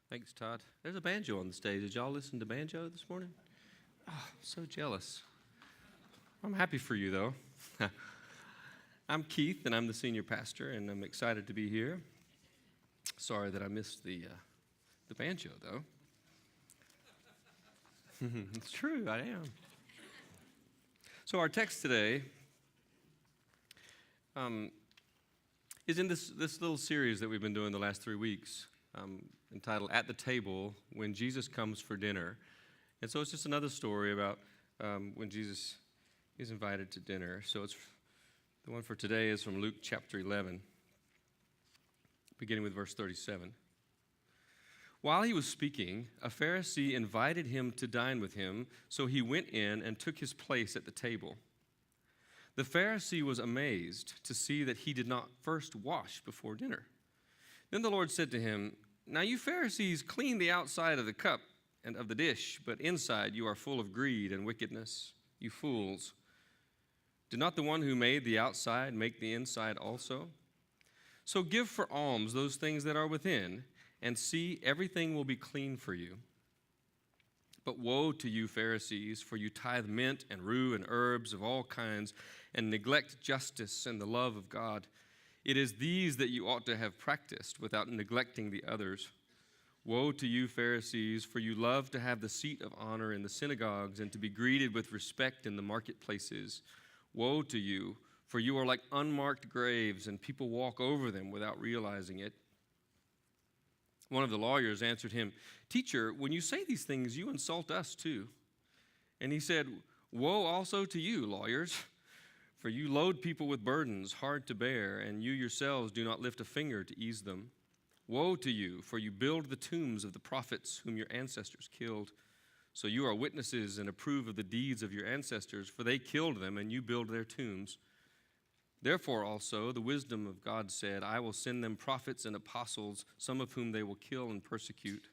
Thanks, Todd. There's a banjo on the stage. Did y'all listen to banjo this morning? Oh, so jealous. I'm happy for you, though. I'm Keith, and I'm the senior pastor, and I'm excited to be here. Sorry that I missed the banjo, though. It's true, I am. So our text today is in this little series that we've been doing the last 3 weeks, entitled At the Table When Jesus Comes for Dinner. And so it's just another story about when Jesus is invited to dinner. So it's the one for today is from Luke chapter 11, beginning with verse 37. While he was speaking, a Pharisee invited him to dine with him, so he went in and took his place at the table. The Pharisee was amazed to see that he did not first wash before dinner. Then the Lord said to him, "Now you Pharisees clean the outside of the cup and of the dish, but inside you are full of greed and wickedness. You fools! Did not the one who made the outside make the inside also? So give for alms those things that are within, and see, everything will be clean for you. But woe to you, Pharisees, for you tithe mint and rue and herbs of all kinds, and neglect justice and the love of God. It is these that you ought to have practiced without neglecting the others. Woe to you, Pharisees, for you love to have the seat of honor in the synagogues and to be greeted with respect in the marketplaces. Woe to you, for you are like unmarked graves, and people walk over them without realizing it." One of the lawyers answered him, "Teacher, when you say these things, you insult us too." And he said, "Woe also to you, lawyers, for you load people with burdens hard to bear, and you yourselves do not lift a finger to ease them. Woe to you, for you build the tombs of the prophets whom your ancestors killed. So you are witnesses and approve of the deeds of your ancestors, for they killed them, and you build their tombs. Therefore also the wisdom of God said, I will send them prophets and apostles, some of whom they will kill and persecute,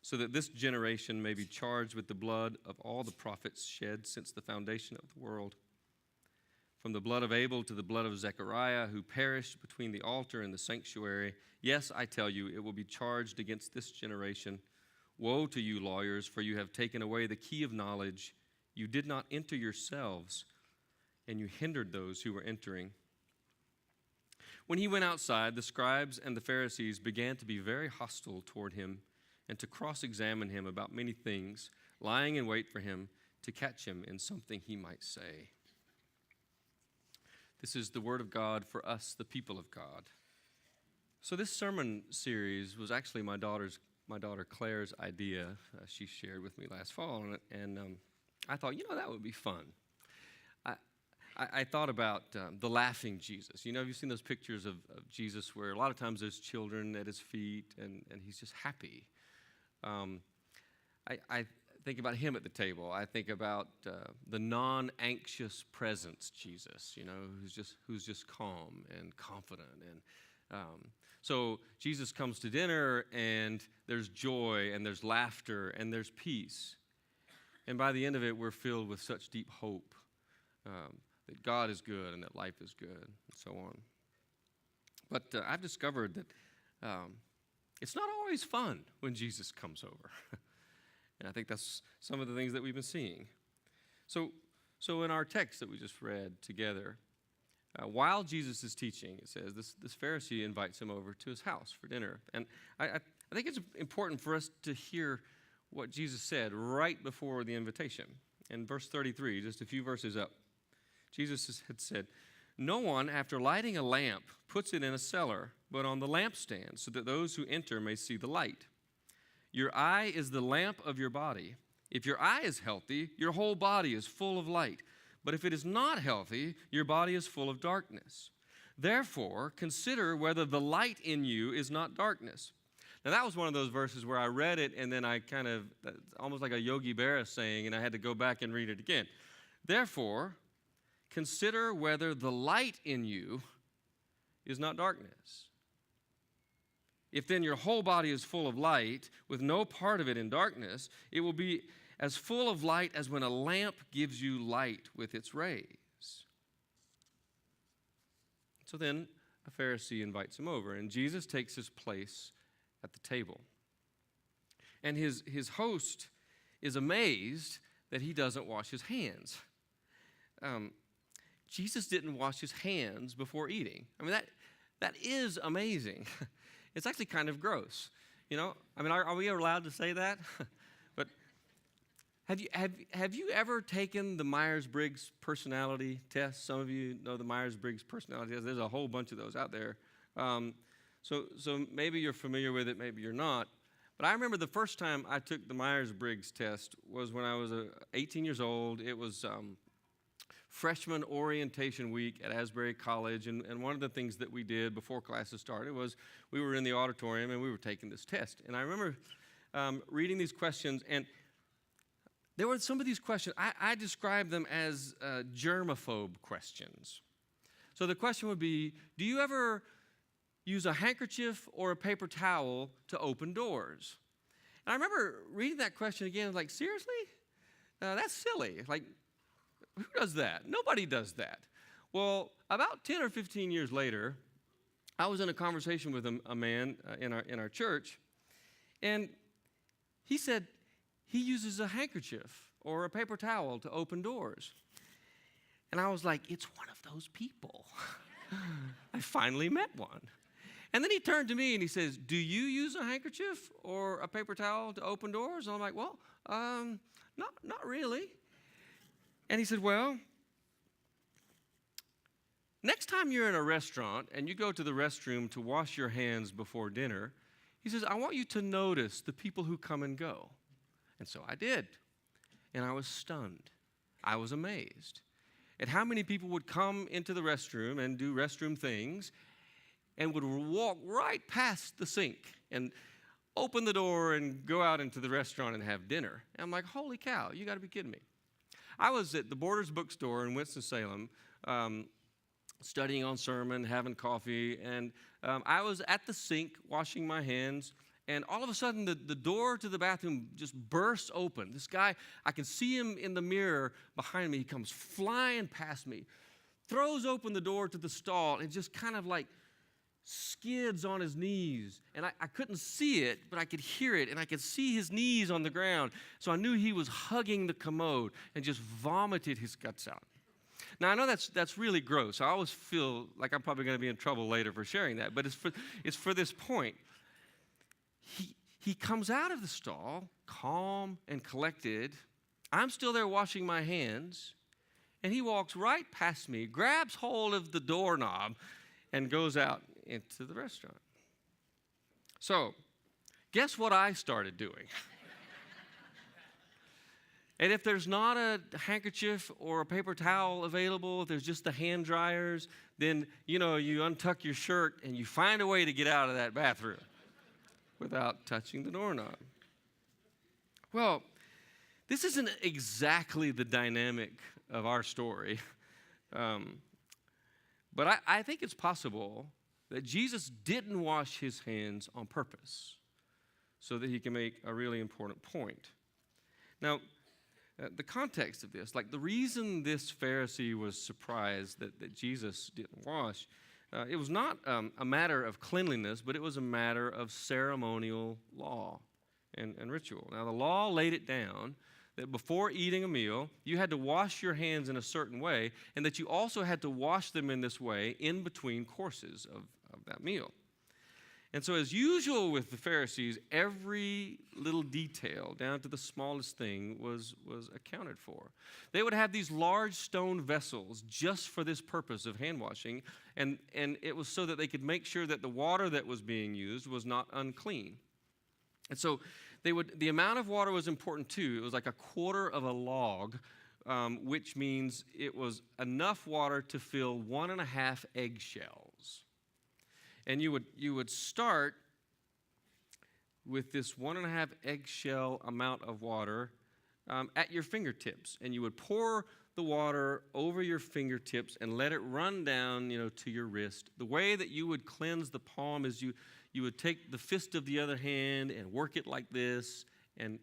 so that this generation may be charged with the blood of all the prophets shed since the foundation of the world. From the blood of Abel to the blood of Zechariah, who perished between the altar and the sanctuary. Yes, I tell you, it will be charged against this generation. Woe to you, lawyers, for you have taken away the key of knowledge. You did not enter yourselves, and you hindered those who were entering." When he went outside, the scribes and the Pharisees began to be very hostile toward him and to cross-examine him about many things, lying in wait for him to catch him in something he might say. This is the word of God for us, the people of God. So this sermon series was actually my daughter Claire's idea. She shared with me last fall, and I thought, that would be fun. I thought about the laughing Jesus. Have you seen those pictures of Jesus where a lot of times there's children at his feet and he's just happy? I think about him at the table. I think about the non-anxious presence Jesus, who's just calm and confident. And so Jesus comes to dinner and there's joy and there's laughter and there's peace. And by the end of it, we're filled with such deep hope. That God is good and that life is good, and so on. But I've discovered that it's not always fun when Jesus comes over. And I think that's some of the things that we've been seeing. So in our text that we just read together, while Jesus is teaching, it says this Pharisee invites him over to his house for dinner. And I think it's important for us to hear what Jesus said right before the invitation. In verse 33, just a few verses up, Jesus had said, "No one, after lighting a lamp, puts it in a cellar, but on the lampstand, so that those who enter may see the light. Your eye is the lamp of your body. If your eye is healthy, your whole body is full of light. But if it is not healthy, your body is full of darkness. Therefore, consider whether the light in you is not darkness." Now, that was one of those verses where I read it, and then I almost like a Yogi Berra saying, and I had to go back and read it again. Therefore, consider whether the light in you is not darkness. If then your whole body is full of light, with no part of it in darkness, it will be as full of light as when a lamp gives you light with its rays. So then a Pharisee invites him over, and Jesus takes his place at the table. and his host is amazed that he doesn't wash his hands. Jesus didn't wash his hands before eating. I mean, that is amazing. It's actually kind of gross. You know, I mean, are we allowed to say that? But have you ever taken the Myers-Briggs personality test? Some of you know the Myers-Briggs personality test. There's a whole bunch of those out there. So maybe you're familiar with it, maybe you're not. But I remember the first time I took the Myers-Briggs test was when I was 18 years old. It was freshman orientation week at Asbury College, and one of the things that we did before classes started was we were in the auditorium and we were taking this test. And I remember reading these questions, and there were some of these questions, I described them as germaphobe questions. So the question would be, do you ever use a handkerchief or a paper towel to open doors? And I remember reading that question again, like, seriously? That's silly. Like, who does that? Nobody does that. Well, about 10 or 15 years later, I was in a conversation with a man in our church, and he said he uses a handkerchief or a paper towel to open doors. And I was like, it's one of those people. I finally met one. And then he turned to me and he says, do you use a handkerchief or a paper towel to open doors? And I'm like, well, not really. And he said, well, next time you're in a restaurant and you go to the restroom to wash your hands before dinner, he says, I want you to notice the people who come and go. And so I did. And I was stunned. I was amazed at how many people would come into the restroom and do restroom things and would walk right past the sink and open the door and go out into the restaurant and have dinner. And I'm like, holy cow, you got to be kidding me. I was at the Borders bookstore in Winston-Salem studying on sermon, having coffee, and I was at the sink washing my hands, and all of a sudden the door to the bathroom just bursts open. This guy, I can see him in the mirror behind me. He comes flying past me, throws open the door to the stall, and just kind of like skids on his knees. And I couldn't see it, but I could hear it, and I could see his knees on the ground. So I knew he was hugging the commode and just vomited his guts out. Now, I know that's really gross. I always feel like I'm probably going to be in trouble later for sharing that, but it's for this point. He comes out of the stall, calm and collected. I'm still there washing my hands, and he walks right past me, grabs hold of the doorknob, and goes out into the restaurant. So, guess what I started doing? And if there's not a handkerchief or a paper towel available, if there's just the hand dryers, then, you untuck your shirt and you find a way to get out of that bathroom without touching the doorknob. Well, this isn't exactly the dynamic of our story, but I think it's possible that Jesus didn't wash his hands on purpose so that he can make a really important point. Now, the context of this, like the reason this Pharisee was surprised that Jesus didn't wash, it was not a matter of cleanliness, but it was a matter of ceremonial law and ritual. Now, the law laid it down that before eating a meal, you had to wash your hands in a certain way, and that you also had to wash them in this way in between courses of that meal. And so, as usual with the Pharisees, every little detail, down to the smallest thing, was accounted for. They would have these large stone vessels just for this purpose of hand washing, and it was so that they could make sure that the water that was being used was not unclean. And so, the amount of water was important too. It was like a quarter of a log, which means it was enough water to fill 1.5 eggshells. And you would start with this 1.5 eggshell amount of water at your fingertips. And you would pour the water over your fingertips and let it run down, to your wrist. The way that you would cleanse the palm is you would take the fist of the other hand and work it like this and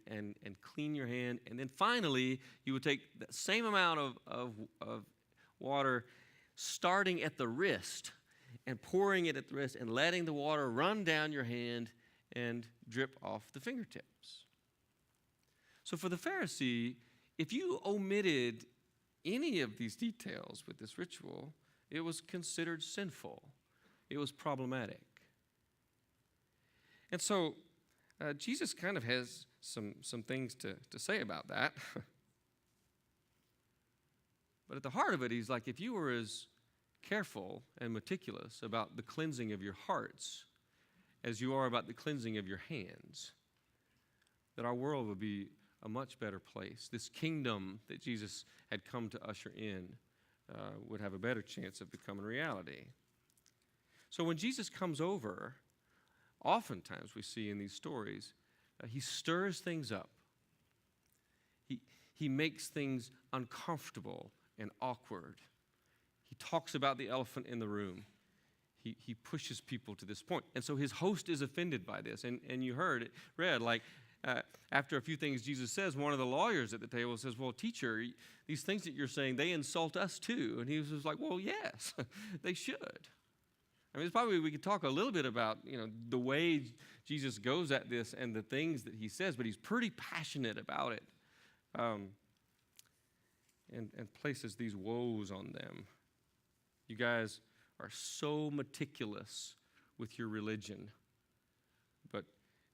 clean your hand. And then finally, you would take the same amount of water starting at the wrist and pouring it at the wrist and letting the water run down your hand and drip off the fingertips. So for the Pharisee, if you omitted any of these details with this ritual, it was considered sinful. It was problematic. And so Jesus kind of has some things to say about that. But at the heart of it, he's like, if you were as careful and meticulous about the cleansing of your hearts as you are about the cleansing of your hands, that our world would be a much better place. This kingdom that Jesus had come to usher in would have a better chance of becoming reality. So when Jesus comes over, oftentimes we see in these stories, he stirs things up. He makes things uncomfortable and awkward. He talks about the elephant in the room. He pushes people to this point. And so his host is offended by this. And you heard it read, like, after a few things Jesus says, one of the lawyers at the table says, well, teacher, these things that you're saying, they insult us too. And he was just like, well, yes, they should. I mean, it's probably we could talk a little bit about, the way Jesus goes at this and the things that he says, but he's pretty passionate about it and places these woes on them. You guys are so meticulous with your religion, but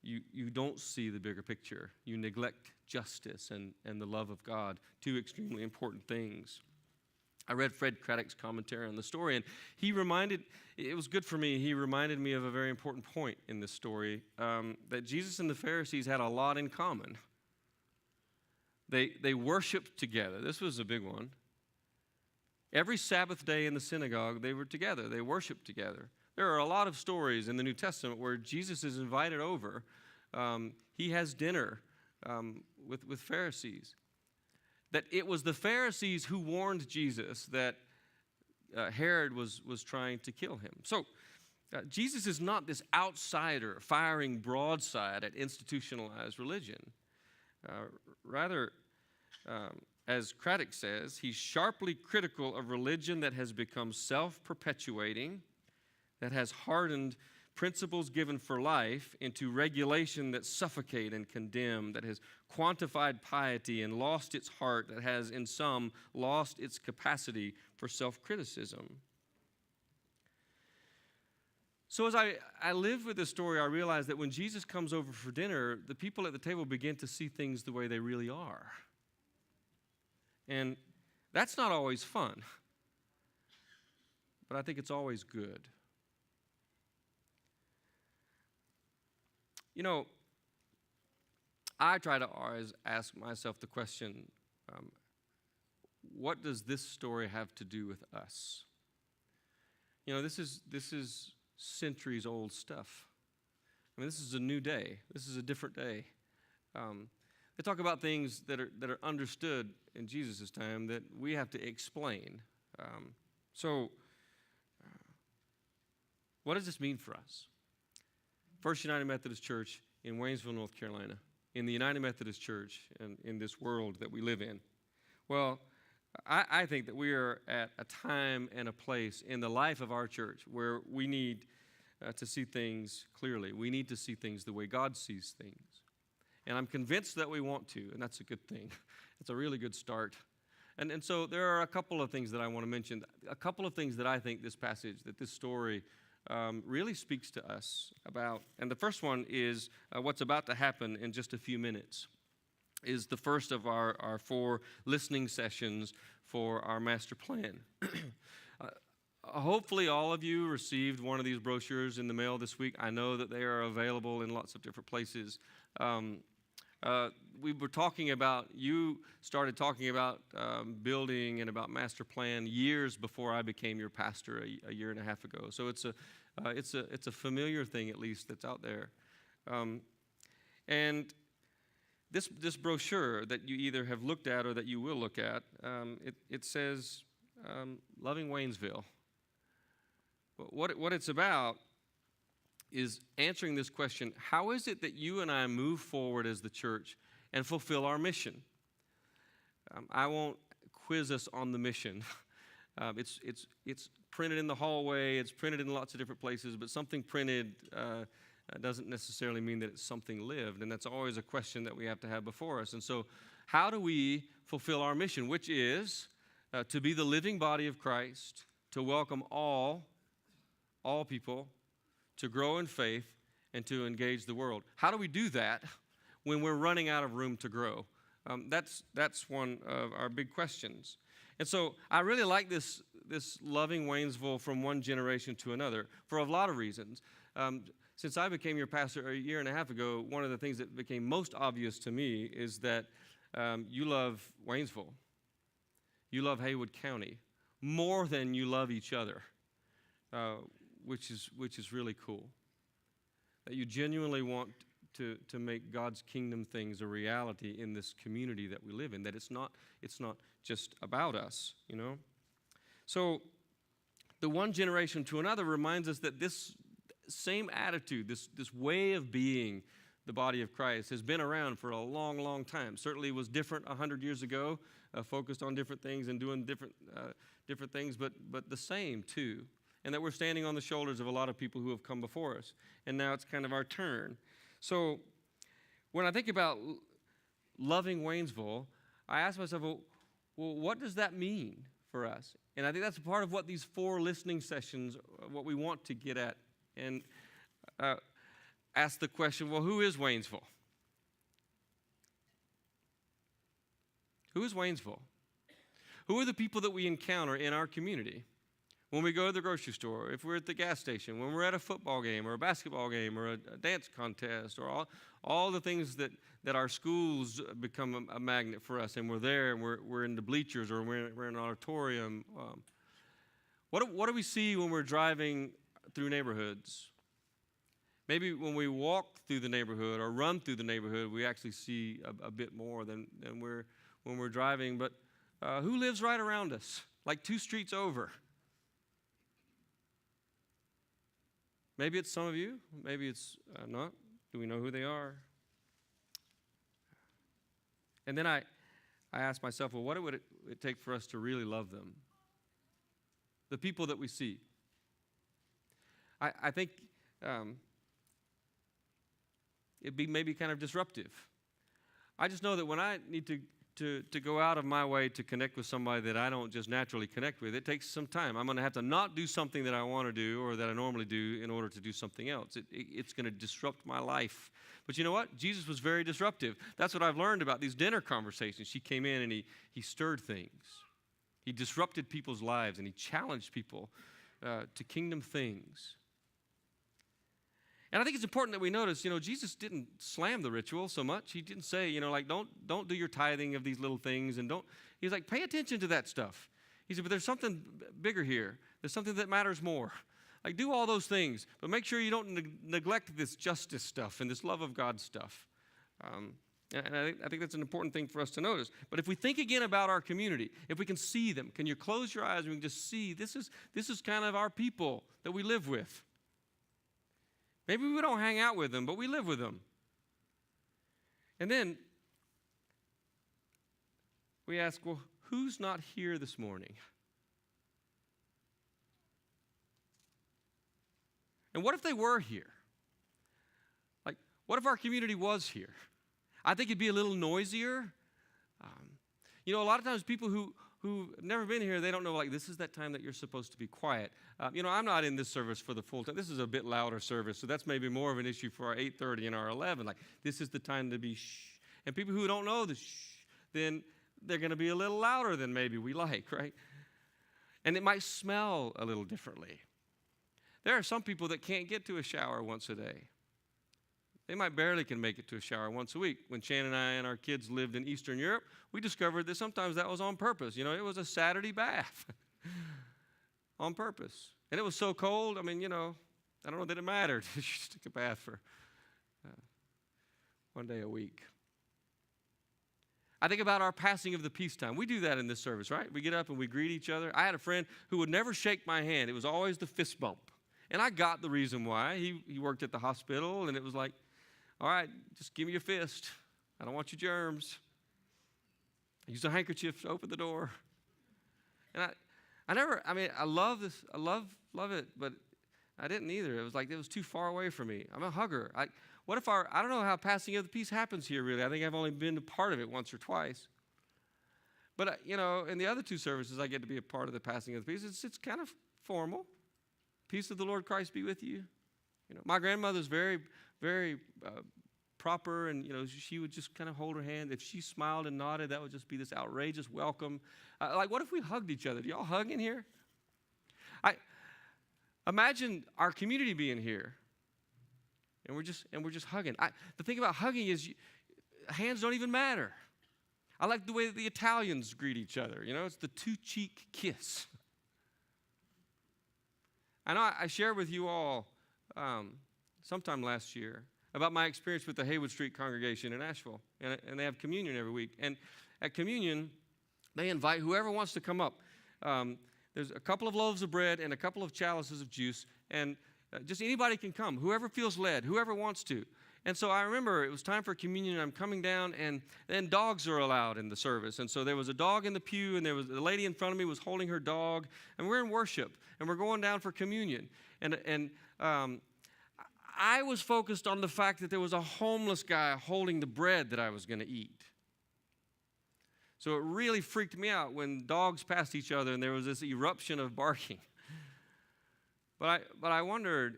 you don't see the bigger picture. You neglect justice and the love of God, two extremely important things. I read Fred Craddock's commentary on the story, and it was good for me, he reminded me of a very important point in this story, that Jesus and the Pharisees had a lot in common. They worshiped together. This was a big one. Every Sabbath day in the synagogue, they were together. They worshiped together. There are a lot of stories in the New Testament where Jesus is invited over. He has dinner with Pharisees. That it was the Pharisees who warned Jesus that Herod was trying to kill him. So Jesus is not this outsider firing broadside at institutionalized religion. Rather, as Craddock says, he's sharply critical of religion that has become self-perpetuating, that has hardened principles given for life into regulation that suffocate and condemn, that has quantified piety and lost its heart, that has, in some, lost its capacity for self-criticism. So as I live with this story, I realize that when Jesus comes over for dinner, the people at the table begin to see things the way they really are. And that's not always fun, but I think it's always good. I try to always ask myself the question, what does this story have to do with us? This is centuries old stuff. I mean, this is a new day. This is a different day. They talk about things that are understood in Jesus' time that we have to explain. What does this mean for us? First United Methodist Church in Waynesville, North Carolina, in the United Methodist Church and in this world that we live in. Well, I think that we are at a time and a place in the life of our church where we need to see things clearly. We need to see things the way God sees things. And I'm convinced that we want to, and that's a good thing. It's a really good start. And so there are a couple of things that I want to mention, a couple of things that I think this passage, that this story really speaks to us about. And the first one is what's about to happen in just a few minutes, is the first of our 4 listening sessions for our master plan. Hopefully all of you received one of these brochures in the mail this week. I know that they are available in lots of different places. We were talking about, you started talking about building and about master plan years before I became your pastor a year and a half ago. So it's a familiar thing, at least, that's out there. And this brochure that you either have looked at or that you will look at, it says Loving Waynesville. What it's about is answering this question: how is it that you and I move forward as the church and fulfill our mission? I won't quiz us on the mission. It's printed in the hallway. It's printed in lots of different places, but something printed doesn't necessarily mean that it's something lived, and that's always a question that we have to have before us. And so how do we fulfill our mission, which is to be the living body of Christ, to welcome all people, to grow in faith, and to engage the world? How do we do that when we're running out of room to grow? That's one of our big questions. And so I really like this loving Waynesville from one generation to another for a lot of reasons. Since I became your pastor a year and a half ago, one of the things that became most obvious to me is that you love Waynesville. You love Haywood County more than you love each other, which is really cool. That you genuinely want to make God's kingdom things a reality in this community that we live in. That it's not just about us, you know. So the one generation to another reminds us that this same attitude, this way of being the body of Christ has been around for a long, long time. Certainly it was different 100 years ago, focused on different things and doing different things, but the same too. And that we're standing on the shoulders of a lot of people who have come before us. And now it's kind of our turn. So when I think about loving Waynesville, I ask myself, well, what does that mean for us? And I think that's part of what these 4 listening sessions, what we want to get at. And ask the question, well, who is Waynesville? Who is Waynesville? Who are the people that we encounter in our community? When we go to the grocery store, if we're at the gas station, when we're at a football game or a basketball game or a dance contest, or all the things that our schools become a magnet for us, and we're there and we're in the bleachers or we're in an auditorium. What do we see when we're driving through neighborhoods? Maybe when we walk through the neighborhood or run through the neighborhood, we actually see a bit more than when we're driving. But who lives right around us, like 2 streets over? Maybe it's some of you. Maybe it's not. Do we know who they are? And then I ask myself, well, what would it take for us to really love them? The people that we see. I think it'd be maybe kind of disruptive. I just know that when I need to go out of my way to connect with somebody that I don't just naturally connect with, it takes some time. I'm going to have to not do something that I want to do or that I normally do in order to do something else. It's going to disrupt my life. But you know what? Jesus was very disruptive. That's what I've learned about these dinner conversations. She came in and he stirred things. He disrupted people's lives and he challenged people to kingdom things. And I think it's important that we notice, Jesus didn't slam the ritual so much. He didn't say, don't do your tithing of these little things, and he's like, pay attention to that stuff. He said, but there's something bigger here. There's something that matters more. Like, do all those things, but make sure you don't neglect this justice stuff and this love of God stuff. And I think that's an important thing for us to notice. But if we think again about our community, if we can see them, can you close your eyes and we can just see this is kind of our people that we live with. Maybe we don't hang out with them, but we live with them. And then we ask, well, who's not here this morning? And what if they were here? Like, what if our community was here? I think it'd be a little noisier. A lot of times people who've never been here, they don't know, like, this is that time that you're supposed to be quiet. I'm not in this service for the full time. This is a bit louder service, so that's maybe more of an issue for our 8:30 and our 11. Like, this is the time to be shh. And people who don't know the shh, then they're going to be a little louder than maybe we like, right? And it might smell a little differently. There are some people that can't get to a shower once a day. They might barely can make it to a shower once a week. When Shannon and I and our kids lived in Eastern Europe, we discovered that sometimes that was on purpose. It was a Saturday bath on purpose. And it was so cold, I don't know that it mattered. You just took a bath for one day a week. I think about our passing of the peacetime. We do that in this service, right? We get up and we greet each other. I had a friend who would never shake my hand. It was always the fist bump. And I got the reason why. He worked at the hospital, and it was like, all right, just give me your fist. I don't want your germs. Use a handkerchief to open the door. And I love this. I love it, but I didn't either. It was like it was too far away from me. I'm a hugger. I don't know how passing of the peace happens here, really. I think I've only been a part of it once or twice. But, in the other two services, I get to be a part of the passing of the peace. It's kind of formal. Peace of the Lord Christ be with you. My grandmother's very, very proper, and, she would just kind of hold her hand. If she smiled and nodded, that would just be this outrageous welcome. What if we hugged each other? Do y'all hug in here? Imagine our community being here, and we're just hugging. The thing about hugging is hands don't even matter. I like the way that the Italians greet each other. It's the two-cheek kiss. I know I shared with you all sometime last year about my experience with the Haywood Street congregation in Asheville, and they have communion every week. And at communion, they invite whoever wants to come up. There's a couple of loaves of bread and a couple of chalices of juice, and just anybody can come, whoever feels led, whoever wants to. And so I remember it was time for communion, and I'm coming down, and then dogs are allowed in the service. And so there was a dog in the pew, and there was the lady in front of me was holding her dog, and we're in worship, and we're going down for communion. And I was focused on the fact that there was a homeless guy holding the bread that I was going to eat. So it really freaked me out when dogs passed each other, and there was this eruption of barking. But I wondered,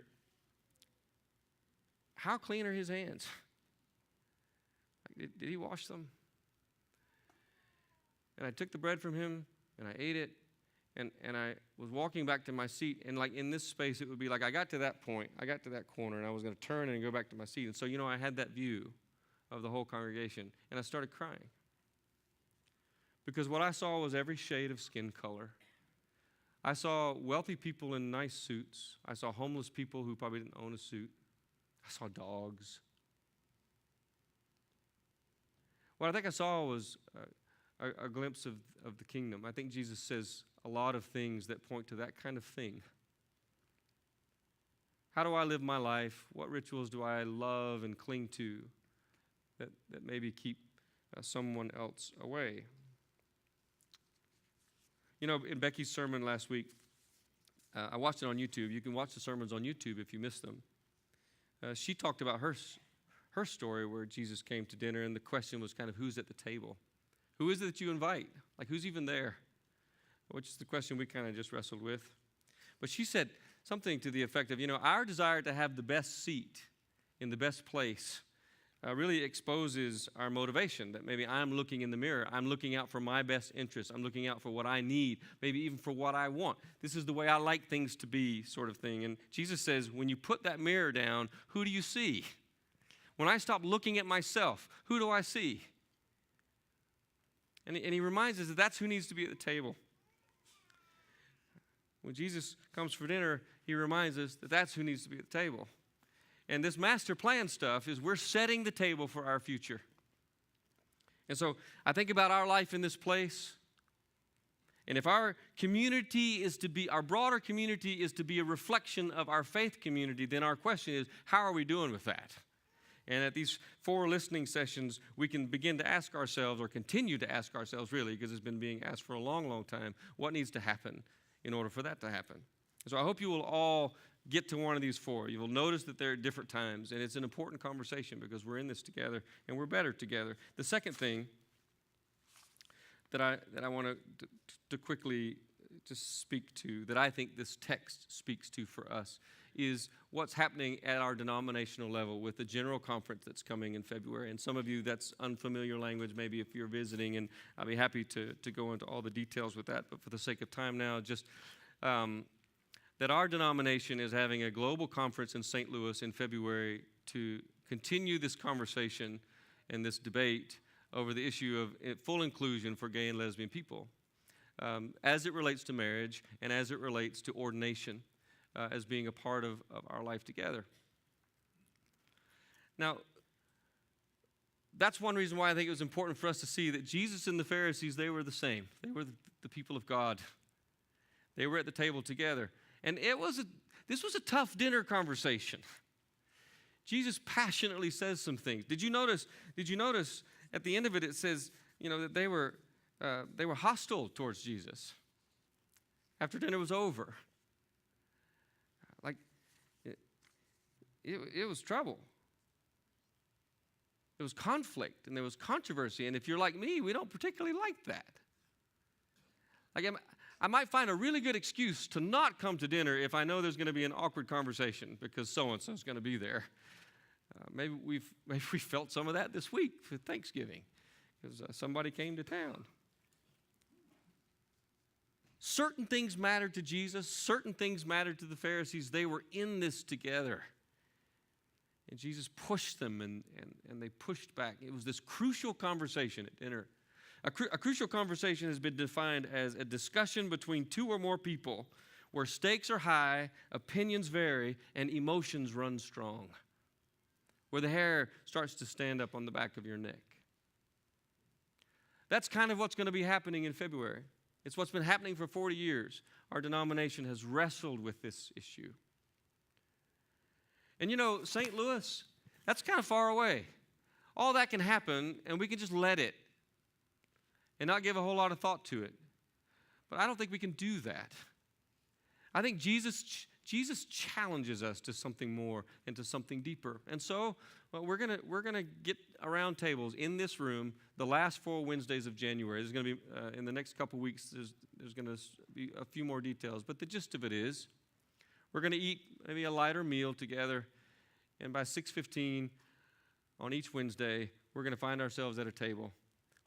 how clean are his hands? Did he wash them? And I took the bread from him, and I ate it, and I was walking back to my seat, and like in this space, it would be like I got to that point, I got to that corner, and I was going to turn and go back to my seat. And so, I had that view of the whole congregation, and I started crying. Because what I saw was every shade of skin color. I saw wealthy people in nice suits. I saw homeless people who probably didn't own a suit. I saw dogs. What I think I saw was a glimpse of the kingdom. I think Jesus says a lot of things that point to that kind of thing. How do I live my life? What rituals do I love and cling to that maybe keep someone else away? In Becky's sermon last week, I watched it on YouTube. You can watch the sermons on YouTube if you missed them. She talked about her story where Jesus came to dinner, and the question was kind of who's at the table? Who is it that you invite? Like, who's even there? Which is the question we kind of just wrestled with. But she said something to the effect of, our desire to have the best seat in the best place really exposes our motivation, that maybe I'm looking in the mirror. I'm looking out for my best interests. I'm looking out for what I need, maybe even for what I want. This is the way I like things to be, sort of thing. And Jesus says, when you put that mirror down, who do you see? When I stop looking at myself, who do I see? And he reminds us that that's who needs to be at the table. When Jesus comes for dinner, he reminds us that that's who needs to be at the table. And this master plan stuff is we're setting the table for our future. And so I think about our life in this place. And if our community is to be, our broader community is to be a reflection of our faith community, then our question is, how are we doing with that? And at these 4 listening sessions, we can begin to ask ourselves, or continue to ask ourselves, really, because it's been being asked for a long, long time, what needs to happen in order for that to happen? So I hope you will all get to one of these 4. You will notice that they're at different times, and it's an important conversation because we're in this together, and we're better together. The second thing that I want to quickly just speak to, that I think this text speaks to for us, is what's happening at our denominational level with the general conference that's coming in February. And some of you, that's unfamiliar language, maybe if you're visiting, and I'll be happy to go into all the details with that. But for the sake of time now, just that our denomination is having a global conference in St. Louis in February to continue this conversation and this debate over the issue of full inclusion for gay and lesbian people as it relates to marriage and as it relates to ordination as being a part of our life together. Now, that's one reason why I think it was important for us to see that Jesus and the Pharisees, they were the same. They were the people of God. They were at the table together. And this was a tough dinner conversation. Jesus passionately says some things. Did you notice at the end of it, it says, that they were hostile towards Jesus after dinner was over. Like, it was trouble. There was conflict and there was controversy. And if you're like me, we don't particularly like that. Like I might find a really good excuse to not come to dinner if I know there's going to be an awkward conversation because so-and-so is going to be there. Maybe we felt some of that this week for Thanksgiving because somebody came to town. Certain things mattered to Jesus. Certain things mattered to the Pharisees. They were in this together. And Jesus pushed them, and they pushed back. It was this crucial conversation at dinner. A crucial conversation has been defined as a discussion between two or more people where stakes are high, opinions vary, and emotions run strong. Where the hair starts to stand up on the back of your neck. That's kind of what's going to be happening in February. It's what's been happening for 40 years. Our denomination has wrestled with this issue. And you know, St. Louis, that's kind of far away. All that can happen, and we can just let it and not give a whole lot of thought to it. But I don't think we can do that. I think Jesus challenges us to something more and to something deeper. And so we're gonna get around tables in this room the last 4 Wednesdays of January. There's going to be in the next couple weeks. There's going to be a few more details, but the gist of it is we're going to eat maybe a lighter meal together, and by 6:15 on each Wednesday, we're going to find ourselves at a table,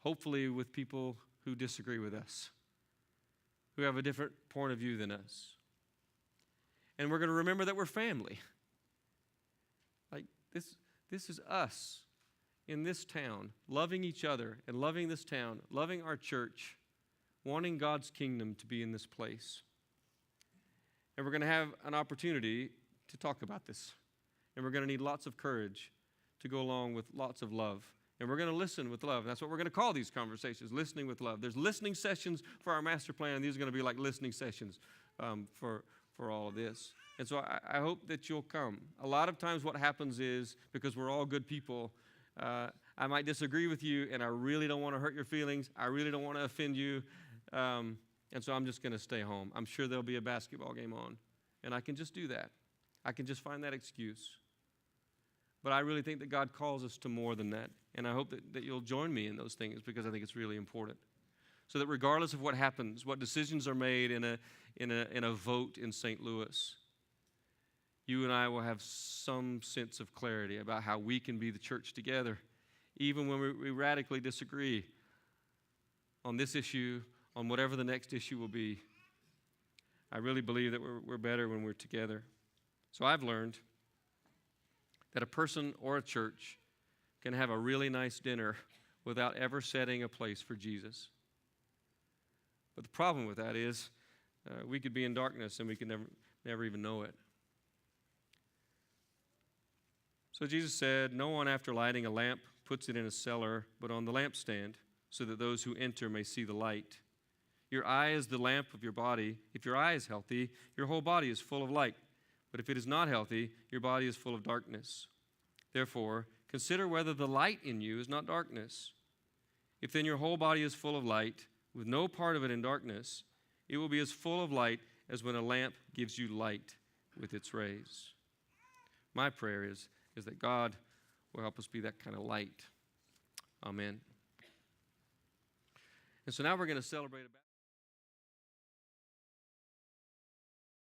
hopefully with people who disagree with us, who have a different point of view than us. And we're going to remember that we're family. Like this is us in this town, loving each other and loving this town, loving our church, wanting God's kingdom to be in this place. And we're going to have an opportunity to talk about this. And we're going to need lots of courage to go along with lots of love. And we're going to listen with love. That's what we're going to call these conversations, listening with love. There's listening sessions for our master plan, and these are going to be like listening sessions for all of this. And so I hope that you'll come. A lot of times what happens is, because we're all good people, I might disagree with you, and I really don't want to hurt your feelings. I really don't want to offend you. And so I'm just going to stay home. I'm sure there'll be a basketball game on, and I can just do that. I can just find that excuse. But I really think that God calls us to more than that, and I hope that you'll join me in those things because I think it's really important. So that regardless of what happens, what decisions are made in a vote in St. Louis, you and I will have some sense of clarity about how we can be the church together, even when we radically disagree on this issue, on whatever the next issue will be. I really believe that we're better when we're together. So I've learned that a person or a church can have a really nice dinner without ever setting a place for Jesus. But the problem with that is we could be in darkness and we could never even know it. So Jesus said, "No one after lighting a lamp puts it in a cellar, but on the lampstand, so that those who enter may see the light. Your eye is the lamp of your body. If your eye is healthy, your whole body is full of light. But if it is not healthy, your body is full of darkness. Therefore, consider whether the light in you is not darkness. If then your whole body is full of light, with no part of it in darkness, it will be as full of light as when a lamp gives you light with its rays." My prayer is that God will help us be that kind of light. Amen. And so now we're going to celebrate